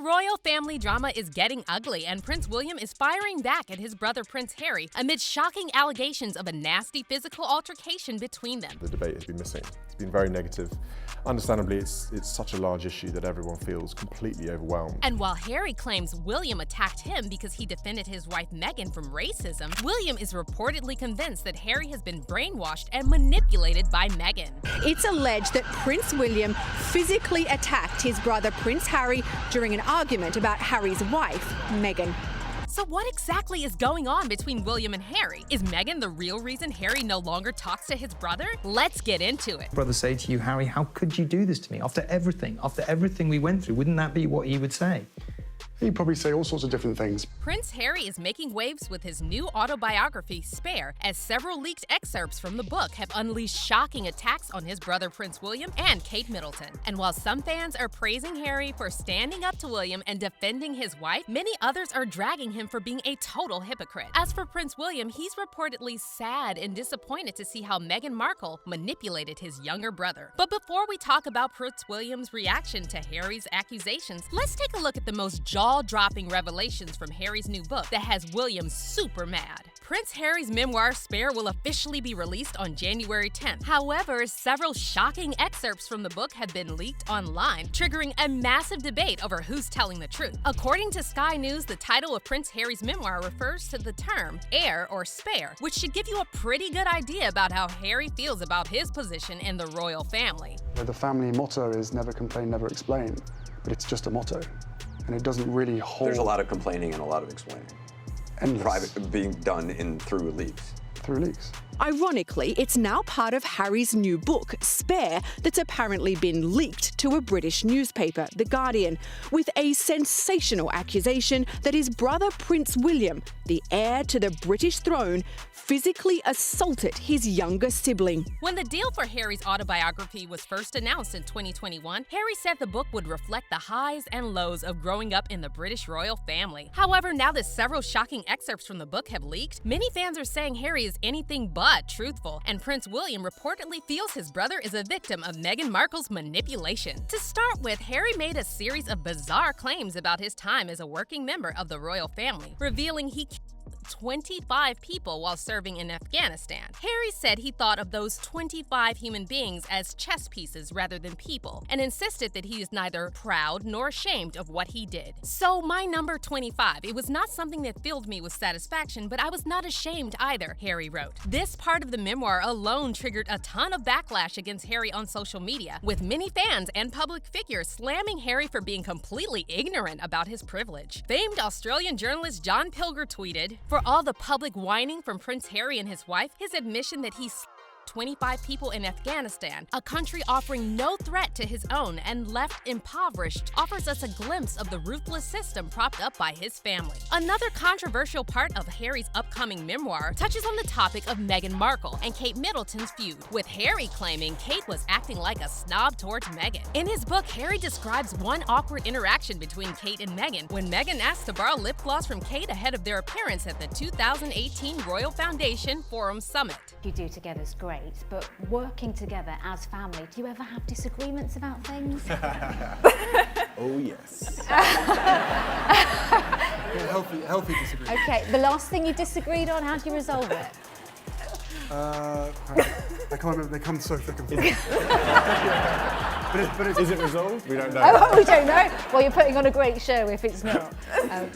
royal family drama is getting ugly, and Prince William is firing back at his brother Prince Harry amid shocking allegations of a nasty physical altercation between them. The debate has been missing. It's been very negative. Understandably, it's such a large issue that everyone feels completely overwhelmed. And while Harry claims William attacked him because he defended his wife Meghan from racism, William is reportedly convinced that Harry has been brainwashed and manipulated by Meghan. It's alleged that Prince William physically attacked his brother Prince Harry during an argument about Harry's wife, Meghan. So what exactly is going on between William and Harry? Is Meghan the real reason Harry no longer talks to his brother? Let's get into it. Brother say to you, Harry, how could you do this to me? After everything we went through, wouldn't that be what he would say? He'd probably say all sorts of different things. Prince Harry is making waves with his new autobiography, Spare, as several leaked excerpts from the book have unleashed shocking attacks on his brother Prince William and Kate Middleton. And while some fans are praising Harry for standing up to William and defending his wife, many others are dragging him for being a total hypocrite. As for Prince William, he's reportedly sad and disappointed to see how Meghan Markle manipulated his younger brother. But before we talk about Prince William's reaction to Harry's accusations, let's take a look at the most jaw-dropping revelations from Harry's new book that has William super mad. Prince Harry's memoir, Spare, will officially be released on January 10th. However, several shocking excerpts from the book have been leaked online, triggering a massive debate over who's telling the truth. According to Sky News, the title of Prince Harry's memoir refers to the term heir or spare, which should give you a pretty good idea about how Harry feels about his position in the royal family. The family motto is never complain, never explain, but it's just a motto. And it doesn't really hold. There's a lot of complaining and a lot of explaining. Endless. Private being done through leaks. Through leaks. Ironically, it's now part of Harry's new book, Spare, that's apparently been leaked to a British newspaper, The Guardian, with a sensational accusation that his brother Prince William, the heir to the British throne, physically assaulted his younger sibling. When the deal for Harry's autobiography was first announced in 2021, Harry said the book would reflect the highs and lows of growing up in the British royal family. However, now that several shocking excerpts from the book have leaked, many fans are saying Harry is anything but truthful, and Prince William reportedly feels his brother is a victim of Meghan Markle's manipulation. To start with, Harry made a series of bizarre claims about his time as a working member of the royal family, revealing he 25 people while serving in Afghanistan. Harry said he thought of those 25 human beings as chess pieces rather than people, and insisted that he is neither proud nor ashamed of what he did. So my number 25, it was not something that filled me with satisfaction, but I was not ashamed either, Harry wrote. This part of the memoir alone triggered a ton of backlash against Harry on social media, with many fans and public figures slamming Harry for being completely ignorant about his privilege. Famed Australian journalist John Pilger tweeted, "For all the public whining from Prince Harry and his wife, his admission that he's 25 people in Afghanistan, a country offering no threat to his own and left impoverished, offers us a glimpse of the ruthless system propped up by his family." Another controversial part of Harry's upcoming memoir touches on the topic of Meghan Markle and Kate Middleton's feud, with Harry claiming Kate was acting like a snob towards Meghan. In his book, Harry describes one awkward interaction between Kate and Meghan when Meghan asked to borrow lip gloss from Kate ahead of their appearance at the 2018 Royal Foundation Forum Summit. You do together is great, but working together as family, do you ever have disagreements about things? Oh, yes. Healthy disagreement. Okay, the last thing you disagreed on, how do you resolve it? I can't remember, they come so thick and fast. But Is it resolved? We don't know. Oh, we don't know. Well, you're putting on a great show if it's not.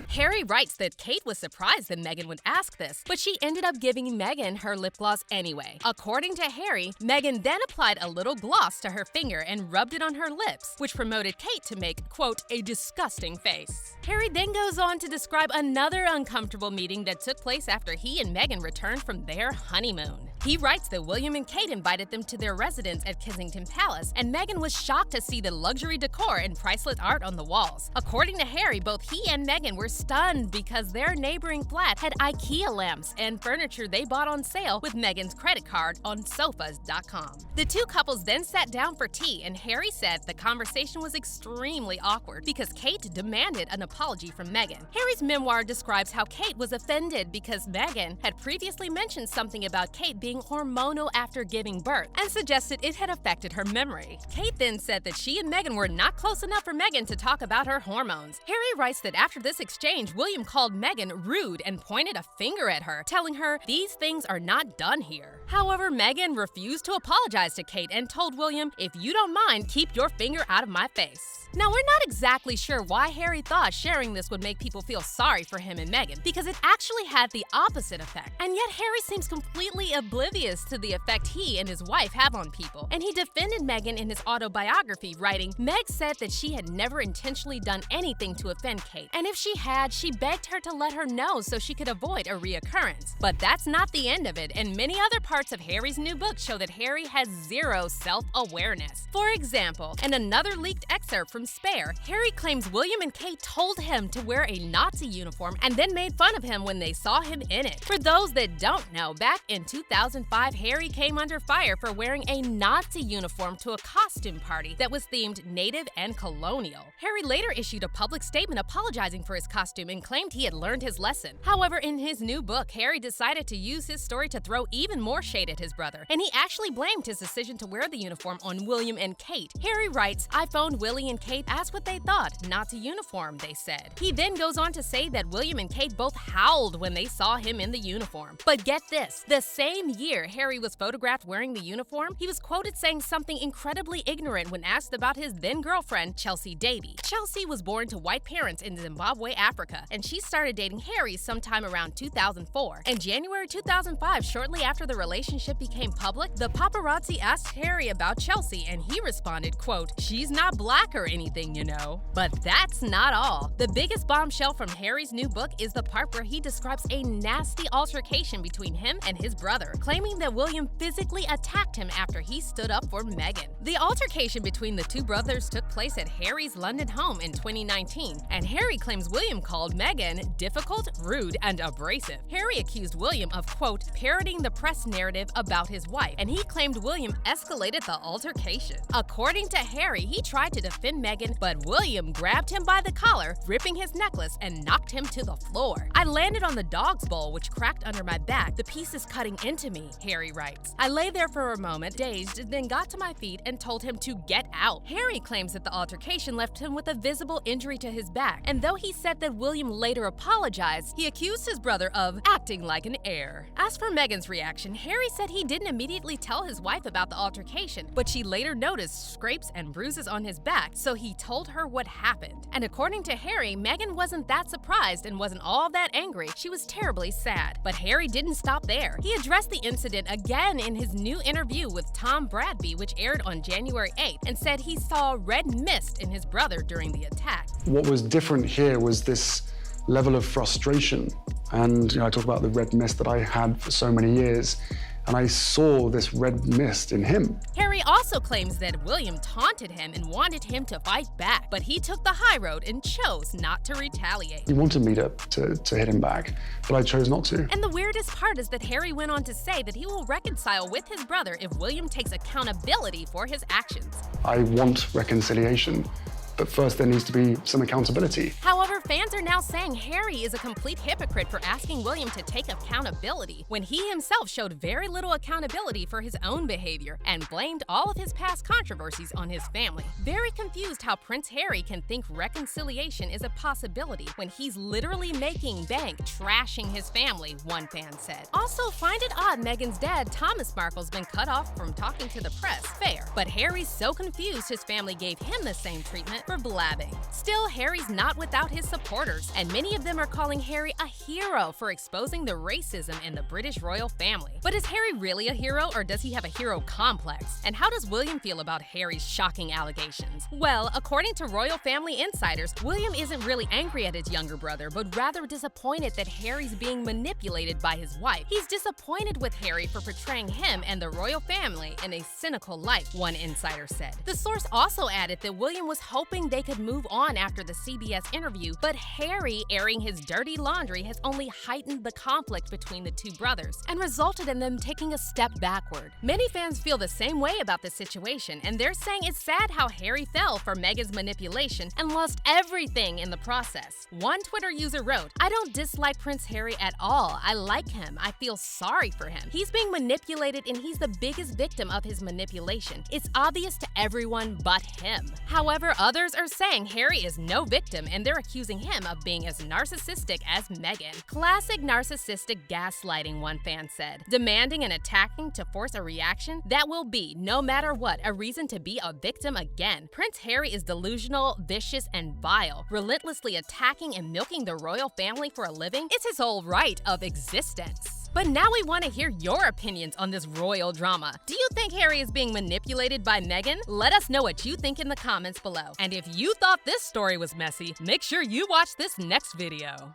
Harry writes that Kate was surprised that Meghan would ask this, but she ended up giving Meghan her lip gloss anyway. According to Harry, Meghan then applied a little gloss to her finger and rubbed it on her lips, which promoted Kate to make, quote, a disgusting face. Harry then goes on to describe another uncomfortable meeting that took place after he and Meghan returned from their honeymoon. He writes that William and Kate invited them to their residence at Kensington Palace, and Meghan was shocked to see the luxury decor and priceless art on the walls. According to Harry, both he and Meghan were stunned because their neighboring flat had IKEA lamps and furniture they bought on sale with Meghan's credit card on sofas.com. The two couples then sat down for tea, and Harry said the conversation was extremely awkward because Kate demanded an apology from Meghan. Harry's memoir describes how Kate was offended because Meghan had previously mentioned something about Kate being being hormonal after giving birth and suggested it had affected her memory. Kate then said that she and Meghan were not close enough for Meghan to talk about her hormones. Harry writes that after this exchange, William called Meghan rude and pointed a finger at her, telling her, "These things are not done here." However, Meghan refused to apologize to Kate and told William, "If you don't mind, keep your finger out of my face." Now, we're not exactly sure why Harry thought sharing this would make people feel sorry for him and Meghan, because it actually had the opposite effect. And yet Harry seems completely oblivious to the effect he and his wife have on people. And he defended Meghan in his autobiography, writing, "Meg said that she had never intentionally done anything to offend Kate, and if she had, she begged her to let her know so she could avoid a reoccurrence." But that's not the end of it, and many other parts of Harry's new book show that Harry has zero self-awareness. For example, in another leaked excerpt from Spare, Harry claims William and Kate told him to wear a Nazi uniform and then made fun of him when they saw him in it. For those that don't know, back in 2005, Harry came under fire for wearing a Nazi uniform to a costume party that was themed native and colonial. Harry later issued a public statement apologizing for his costume and claimed he had learned his lesson. However, in his new book, Harry decided to use his story to throw even more shade at his brother, and he actually blamed his decision to wear the uniform on William and Kate. Harry writes, "I phoned Willie and Kate, asked what they thought. Nazi uniform, they said." He then goes on to say that William and Kate both howled when they saw him in the uniform. But get this, the same year Harry was photographed wearing the uniform, he was quoted saying something incredibly ignorant when asked about his then-girlfriend, Chelsea Davy. Chelsea was born to white parents in Zimbabwe, Africa, and she started dating Harry sometime around 2004. In January 2005, shortly after the relationship became public, the paparazzi asked Harry about Chelsea, and he responded, quote, "She's not black or anything, you know." But that's not all. The biggest bombshell from Harry's new book is the part where he describes a nasty altercation between him and his brother, claiming that William physically attacked him after he stood up for Meghan. The altercation between the two brothers took place at Harry's London home in 2019, and Harry claims William called Meghan difficult, rude, and abrasive. Harry accused William of, quote, parroting the press narrative about his wife, and he claimed William escalated the altercation. According to Harry, he tried to defend Meghan, but William grabbed him by the collar, ripping his necklace, and knocked him to the floor. "I landed on the dog's bowl, which cracked under my back, the pieces cutting into me," Harry writes. "I lay there for a moment, dazed, then got to my feet and told him to get out." Harry claims that the altercation left him with a visible injury to his back, and though he said that William later apologized, he accused his brother of acting like an heir. As for Meghan's reaction, Harry said he didn't immediately tell his wife about the altercation, but she later noticed scrapes and bruises on his back, so he told her what happened. And according to Harry, Meghan wasn't that surprised and wasn't all that angry. She was terribly sad. But Harry didn't stop there. He addressed the incident again in his new interview with Tom Bradby, which aired on January 8th, and said he saw red mist in his brother during the attack. What was different here was this level of frustration. And I talk about the red mist that I had for so many years, and I saw this red mist in him. Harry also claims that William taunted him and wanted him to fight back, but he took the high road and chose not to retaliate. He wanted me to hit him back, but I chose not to. And the weirdest part is that Harry went on to say that he will reconcile with his brother if William takes accountability for his actions. I want reconciliation, but first there needs to be some accountability. However, fans are now saying Harry is a complete hypocrite for asking William to take accountability when he himself showed very little accountability for his own behavior and blamed all of his past controversies on his family. Very confused how Prince Harry can think reconciliation is a possibility when he's literally making bank trashing his family, one fan said. Also, find it odd Meghan's dad, Thomas Markle's been cut off from talking to the press. Fair. But Harry's so confused his family gave him the same treatment for blabbing. Still, Harry's not without his supporters, and many of them are calling Harry a hero for exposing the racism in the British royal family. But is Harry really a hero, or does he have a hero complex? And how does William feel about Harry's shocking allegations? Well, according to royal family insiders, William isn't really angry at his younger brother, but rather disappointed that Harry's being manipulated by his wife. He's disappointed with Harry for portraying him and the royal family in a cynical light, one insider said. The source also added that William was hoping they could move on after the CBS interview, but Harry Harry airing his dirty laundry has only heightened the conflict between the two brothers and resulted in them taking a step backward. Many fans feel the same way about this situation, and they're saying it's sad how Harry fell for Meghan's manipulation and lost everything in the process. One Twitter user wrote, "I don't dislike Prince Harry at all. I like him. I feel sorry for him. He's being manipulated and he's the biggest victim of his manipulation. It's obvious to everyone but him." However, others are saying Harry is no victim and they're accusing him of being as narcissistic as Meghan. "Classic narcissistic gaslighting," one fan said. "Demanding and attacking to force a reaction that will be, no matter what, a reason to be a victim again. Prince Harry is delusional, vicious, and vile, relentlessly attacking and milking the royal family for a living. It's his whole right of existence." But now we want to hear your opinions on this royal drama. Do you think Harry is being manipulated by Meghan? Let us know what you think in the comments below. And if you thought this story was messy, make sure you watch this next video.